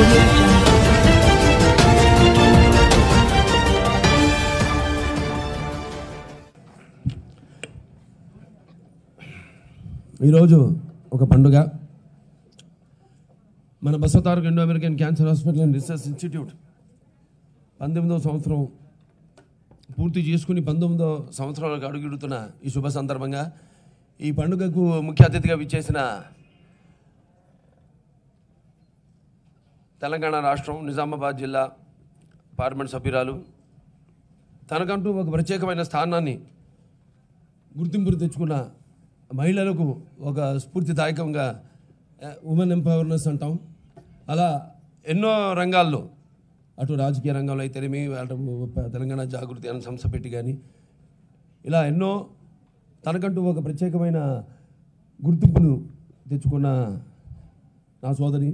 audio jungle. ఈరోజు ఒక పండుగ. మన Basavataraka Indo American cancer hospital and research institute 19వ సంవత్సరం పూర్తి చేసుకుని 19వ సంవత్సరాలకు అడుగుడుతున్న ఈ శుభ సందర్భంగా ఈ పండుగకు ముఖ్య అతిథిగా విచ్చేసిన తెలంగాణ రాష్ట్రం నిజామాబాద్ జిల్లా పార్లమెంట్ సభ్యురాలు, తనకంటూ ఒక ప్రత్యేకమైన స్థానాన్ని గుర్తింపును తెచ్చుకున్న మహిళలకు ఒక స్ఫూర్తిదాయకంగా ఉమెన్ ఎంపవర్నెస్ అంటాం. అలా ఎన్నో రంగాల్లో, అటు రాజకీయ రంగంలో అయితేనేమి, అటు తెలంగాణ జాగృతి అనే సంస్థ పెట్టి కానీ ఇలా ఎన్నో తనకంటూ ఒక ప్రత్యేకమైన గుర్తింపును తెచ్చుకున్న నా సోదరి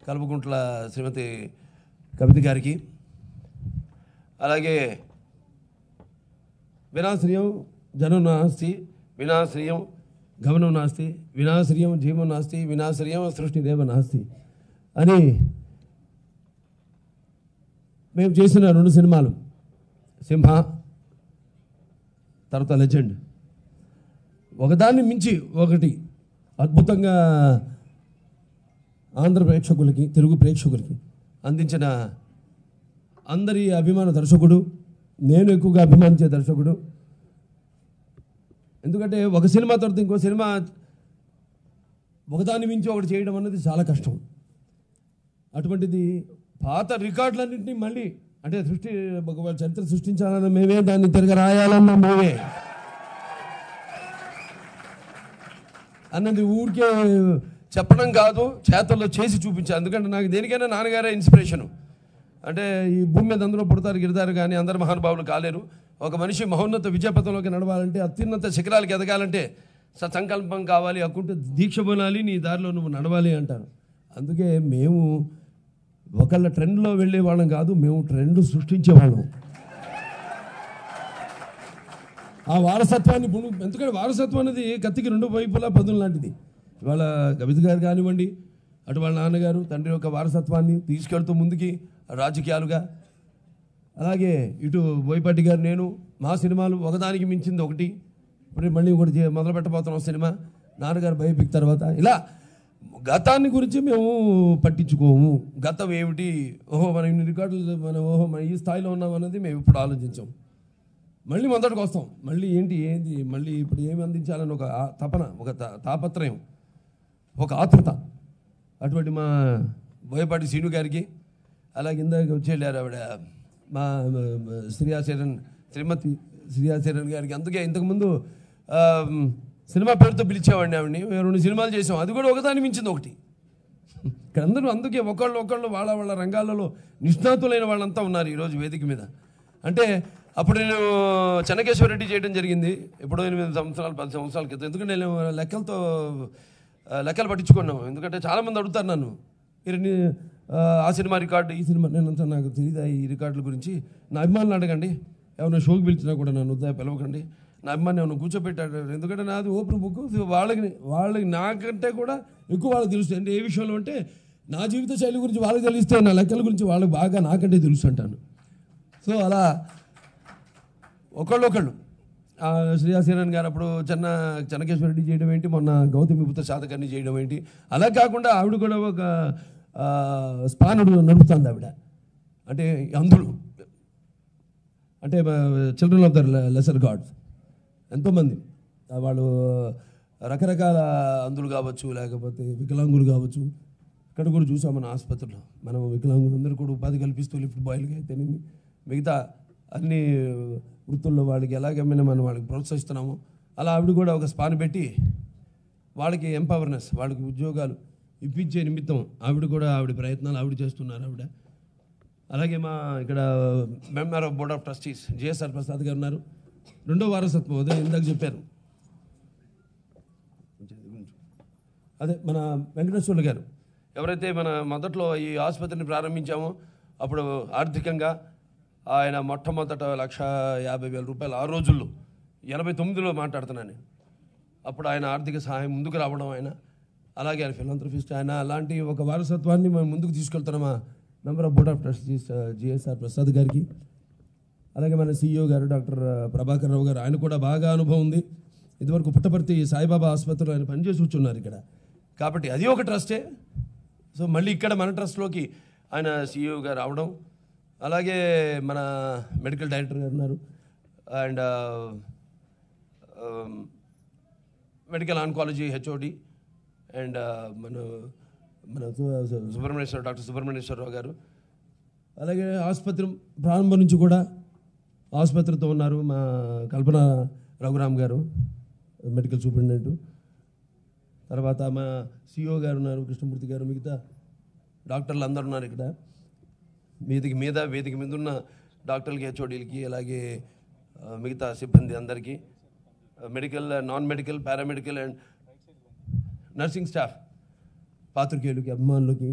కల్వకుంట్ల శ్రీమతి కవిత గారికి, అలాగే వినాశ్రియం జనం నాస్తి, వినాశ్రియం గమనం నాస్తి, వినాశ్రియం జీవం నాస్తి, వినాశ్రియం సృష్టి దేవ నాస్తి అని మేము చేసిన 2 సినిమాలు, సింహ తర్వాత లెజెండ్, ఒకదాన్ని మించి ఒకటి అద్భుతంగా ఆంధ్ర ప్రేక్షకులకి, తెలుగు ప్రేక్షకులకి అందించిన అందరి అభిమాన దర్శకుడు, నేను ఎక్కువగా అభిమానించే దర్శకుడు. ఎందుకంటే ఒక సినిమా తర్వాత ఇంకో సినిమా ఒకదాన్ని మించి ఒకటి చేయడం అన్నది చాలా కష్టం. అటువంటిది పాత రికార్డులన్నింటినీ మళ్ళీ, అంటే చరిత్ర సృష్టించాలన్న మేమే, దాన్ని తిరగ రాయాలన్న మేమే అన్నది ఊరికే చెప్పడం కాదు, చేతల్లో చేసి చూపించాను. ఎందుకంటే నాకు దేనికైనా నాన్నగారే ఇన్స్పిరేషను. అంటే ఈ భూమి మీద అందరూ పుడతారు గిడతారు కానీ అందరు మహానుభావులు కాలేరు. ఒక మనిషి మహోన్నత విజయపథంలోకి నడవాలంటే, అత్యున్నత శిఖరాలకు ఎదగాలంటే సత్సంకల్పం కావాలి, అకుంటే దీక్ష పొనాలి, నీ దారిలో నువ్వు నడవాలి అంటారు. అందుకే మేము ఒకళ్ళ ట్రెండ్లో వెళ్ళే వాళ్ళం కాదు, మేము ట్రెండ్ సృష్టించేవాళ్ళం. ఆ వారసత్వాన్ని, ఎందుకంటే వారసత్వం అనేది కత్తికి 2 వైపులా పదులు లాంటిది. ఇవాళ కవిత గారు కానివ్వండి, అటు వాళ్ళ నాన్నగారు తండ్రి యొక్క వారసత్వాన్ని తీసుకెళ్తూ ముందుకి రాజకీయాలుగా, అలాగే ఇటు బోయపాటి గారు, నేను, మా సినిమాలు ఒకదానికి మించింది ఒకటి. ఇప్పుడు మళ్ళీ ఒకటి మొదలు పెట్టబోతున్నాం సినిమా, నాన్నగారు బయోపిక్ తర్వాత. ఇలా గతాన్ని గురించి మేము పట్టించుకోము. గతం ఏమిటి, మన ఇన్ని రికార్డులు, మన ఈ స్థాయిలో ఉన్నాం అన్నది మేము ఇప్పుడు ఆలోచించాం. మళ్ళీ మొదటికి వస్తాం. మళ్ళీ ఏంది మళ్ళీ ఇప్పుడు ఏమి అందించాలని ఒక తపన, ఒక తాపత్రయం, ఒక ఆతృత. అటువంటి మా బోయపాటి శ్రీను గారికి, అలాగే ఇందాక వచ్చేళ్ళారు ఆవిడ మా శ్రీమతి శ్రీయాశరణ్ గారికి. అందుకే ఇంతకుముందు సినిమా పేరుతో పిలిచేవాడిని ఆవిడని. 2 సినిమాలు చేసాం, అది కూడా ఒకదాని మించింది ఒకటి. ఇక్కడ అందరూ అందుకే ఒకళ్ళు వాళ్ళ రంగాలలో నిష్ణాతులైన వాళ్ళంతా ఉన్నారు ఈరోజు వేదిక మీద. అంటే అప్పుడు నేను చెన్నకేశ్వర రెడ్డి చేయడం జరిగింది ఎప్పుడో 8 సంవత్సరాలు 10 సంవత్సరాల క్రితం. ఎందుకంటే నేను లెక్కలు పట్టించుకున్నాను. ఎందుకంటే చాలామంది అడుగుతారు నన్ను, ఆ సినిమా రికార్డు, ఈ సినిమా, నేనంతా నాకు తెలియదా ఈ రికార్డుల గురించి. నా అభిమానులు అడగండి, ఏమైనా షోకి పిలిచినా కూడా నన్ను పిలవకండి, నా అభిమాని ఏమైనా కూర్చోబెట్టాడు. ఎందుకంటే నాది ఓపెన్ బుక్. వాళ్ళకి నాకంటే కూడా ఎక్కువ వాళ్ళకి తెలుసు. అంటే ఏ విషయంలో అంటే, నా జీవిత శైలి గురించి వాళ్ళకి తెలిస్తే, నా లెక్కల గురించి వాళ్ళకి బాగా నాకంటే తెలుసు అంటాను. సో అలా ఒకళ్ళు శ్రీయాశరణ్ గారు అప్పుడు చెన్నకేశ్వర రెడ్డి చేయడం ఏంటి, మొన్న గౌతమి బుద్ధ సాధకాన్ని చేయడం ఏంటి. అలా కాకుండా ఆవిడ కూడా ఒక స్పానుడు నడుపుతుంది ఆవిడ. అంటే అంధులు, అంటే children of the lesser gods ఎంతోమంది, వాళ్ళు రకరకాల అంధులు కావచ్చు, లేకపోతే వికలాంగులు కావచ్చు. ఇక్కడ కూడా చూసాం మన ఆసుపత్రిలో, మనం వికలాంగులందరూ కూడా ఉపాధి కల్పిస్తూ, లిఫ్ట్ బాయ్లకి అయితేనేమి, మిగతా అన్ని వృత్తుల్లో వాళ్ళకి ఎలాగైనా మనం వాళ్ళకి ప్రోత్సహిస్తున్నాము. అలా ఆవిడ కూడా ఒక స్పాన్ పెట్టి వాళ్ళకి ఎంపవర్నెస్, వాళ్ళకి ఉద్యోగాలు ఇప్పించే నిమిత్తం ఆవిడ ప్రయత్నాలు ఆవిడ చేస్తున్నారు ఆవిడ. అలాగే మా ఇక్కడ member of board of trustees GSR Prasad గారు ఉన్నారు. 2వ వారసత్వం, అదే ఇందాక చెప్పారు, అదే మన వెంకటేశ్వర్లు గారు. ఎవరైతే మన మొదట్లో ఈ ఆసుపత్రిని ప్రారంభించామో అప్పుడు ఆర్థికంగా ఆయన మొట్టమొదట 1,50,000 రూపాయలు ఆ రోజుల్లో 89లో మాట్లాడుతున్నాను. అప్పుడు ఆయన ఆర్థిక సహాయం ముందుకు రావడం, ఆయన అలాగే ఆయన ఫిలాంథ్రఫిస్ట్. ఆయన అలాంటి ఒక వారసత్వాన్ని మనం ముందుకు తీసుకెళ్తున్నాం మా member of board of trustees GSR Prasad గారికి. అలాగే మన CEO గారు డాక్టర్ ప్రభాకర్ రావు గారు, ఆయన కూడా బాగా అనుభవం ఉంది. ఇదివరకు పుట్టపర్తి సాయిబాబా ఆసుపత్రిలో ఆయన పనిచేసి కూర్చున్నారు ఇక్కడ, కాబట్టి అది ఒక ట్రస్టే. సో మళ్ళీ ఇక్కడ మన ట్రస్ట్లోకి ఆయన CEO గారు రావడం, అలాగే మన మెడికల్ డైరెక్టర్ గారు ఉన్నారు, and medical oncology HOD, and మన డాక్టర్ సుబ్రహ్మణ్యేశ్వరరావు గారు. అలాగే ఆసుపత్రి ప్రారంభం నుంచి కూడా ఆసుపత్రితో ఉన్నారు మా కల్పన రఘురామ్ గారు, మెడికల్ సూపరింటెండెంట్. తర్వాత మా CEO గారు ఉన్నారు, కృష్ణమూర్తి గారు, మిగతా డాక్టర్లు అందరు ఉన్నారు ఇక్కడ. వేదిక మీద ఉన్న డాక్టర్లకి, HODలకి, అలాగే మిగతా సిబ్బంది అందరికీ, medical, non medical, paramedical and nursing staff, పాత్రికేయులకి, అభిమానులకి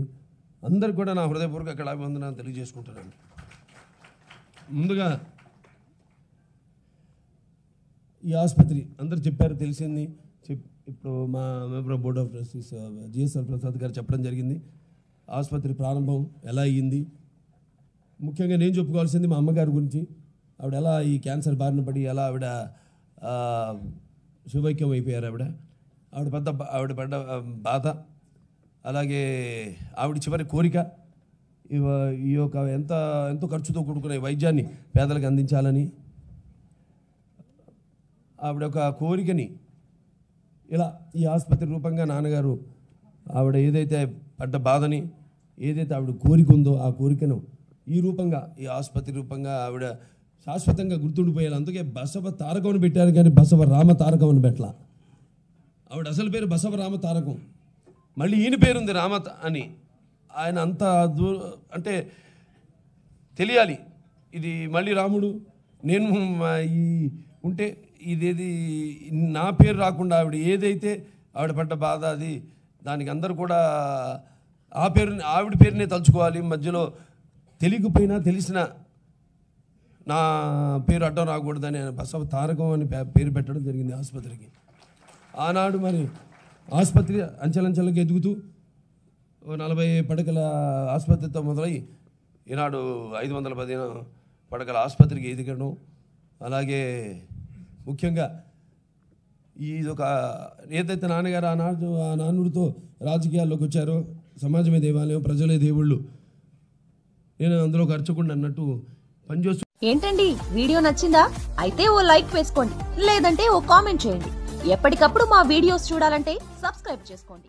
అందరికి కూడా నా హృదయపూర్వక కళాభివందనాలు తెలియజేసుకుంటున్నాను. ముందుగా ఈ ఆసుపత్రి అందరు చెప్పారు, తెలిసింది. ఇప్పుడు మా member of board of trustees GSR Prasad గారు చెప్పడం జరిగింది ఆసుపత్రి ప్రారంభం ఎలా అయ్యింది. ముఖ్యంగా నేను చెప్పుకోవాల్సింది మా అమ్మగారి గురించి. ఆవిడ ఎలా ఈ క్యాన్సర్ బారిన పడి ఎలా ఆవిడ శివైక్యం అయిపోయారు. ఆవిడ పడ్డ బాధ, అలాగే ఆవిడ చివరి కోరిక, ఈ యొక్క ఎంతో ఖర్చుతో కూడుకునే వైద్యాన్ని పేదలకు అందించాలని ఆవిడ ఒక కోరికని ఇలా ఈ ఆసుపత్రి రూపంగా నాన్నగారు ఆవిడ ఏదైతే పడ్డ బాధని, ఏదైతే ఆవిడ కోరిక ఉందో ఆ కోరికను ఈ రూపంగా, ఈ ఆసుపత్రి రూపంగా ఆవిడ శాశ్వతంగా గుర్తుండిపోయాలి. అందుకే బసవ తారకం అని పెట్టారు, కానీ బసవ రామ తారకం అని పెట్టలా. ఆవిడ అసలు పేరు బసవ రామ తారకం, మళ్ళీ ఈయన పేరుంది రామ అని. ఆయన అంత అంటే తెలియాలి, ఇది మళ్ళీ రాముడు నేను ఈ ఉంటే ఇదేది నా పేరు రాకుండా ఆవిడ ఏదైతే ఆవిడ పడ్డ బాధ అది, దానికి అందరూ కూడా ఆవిడ పేరునే తలుచుకోవాలి. మధ్యలో తెలియకపోయినా తెలిసిన నా పేరు అడ్డం రాకూడదని బసవ తారకం అని పేరు పెట్టడం జరిగింది ఆసుపత్రికి. ఆనాడు మరి ఆసుపత్రి అంచెలంచెలకు ఎదుగుతూ 40 పడకల ఆసుపత్రితో మొదలై ఈనాడు 515 పడకల ఆసుపత్రికి ఎదగడం. అలాగే ముఖ్యంగా ఇదొక ఏదైతే నాన్నగారు ఆ నానుడితో రాజకీయాల్లోకి వచ్చారో, సమాజమే దేవాలయం, ప్రజలే దేవుళ్ళు, నేను అందులో ఖర్చుకుండా అన్నట్టు పనిచేస్తూ. ఏంటండి వీడియో నచ్చిందా? అయితే ఓ లైక్ వేసుకోండి, లేదంటే ఓ కామెంట్ చేయండి. ఎప్పటికప్పుడు మా వీడియోస్ చూడాలంటే సబ్స్క్రైబ్ చేసుకోండి.